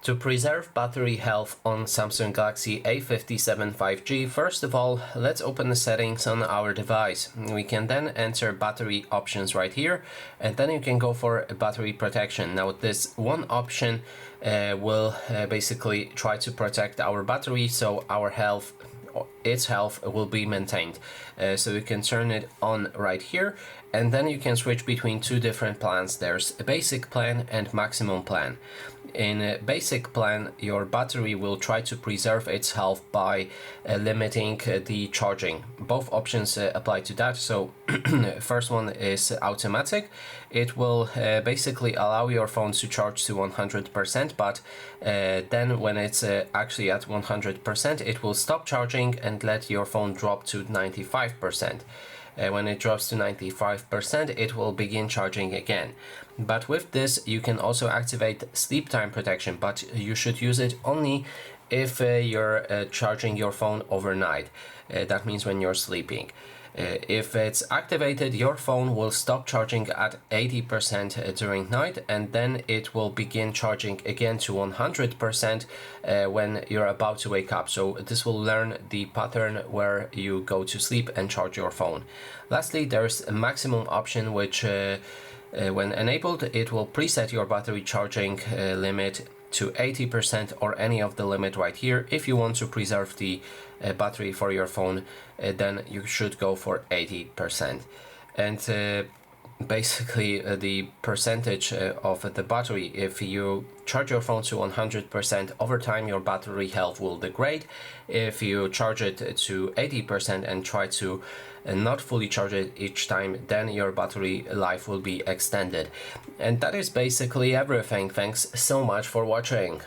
To preserve battery health on Samsung Galaxy A57 5G, first of all, let's open the settings on our device. We can then enter battery options right here, and then you can go for battery protection. Now this one option will basically try to protect our battery so its health will be maintained. So you can turn it on right here, and then you can switch between two different plans. There's a basic plan and maximum plan. In a basic plan, your battery will try to preserve its health by limiting the charging. Both options apply to that. So first one is automatic. It will basically allow your phone to charge to 100%, but then when it's actually at 100%, it will stop charging and let your phone drop to 95%. When it drops to 95%, it will begin charging again. But with this, you can also activate sleep time protection, but you should use it only if you're charging your phone overnight. That means when you're sleeping. If it's activated, your phone will stop charging at 80% during night, and then it will begin charging again to 100% when you're about to wake up. So this will learn the pattern where you go to sleep and charge your phone. Lastly, there's a maximum option which when enabled, it will preset your battery charging limit to 80% or any of the limit right here. If you want to preserve the battery for your phone, then you should go for 80%. And basically the percentage of the battery, if you charge your phone to 100%, over time your battery health will degrade. If you charge it to 80% and try to not fully charge it each time, then your battery life will be extended. And that is basically everything. Thanks so much for watching.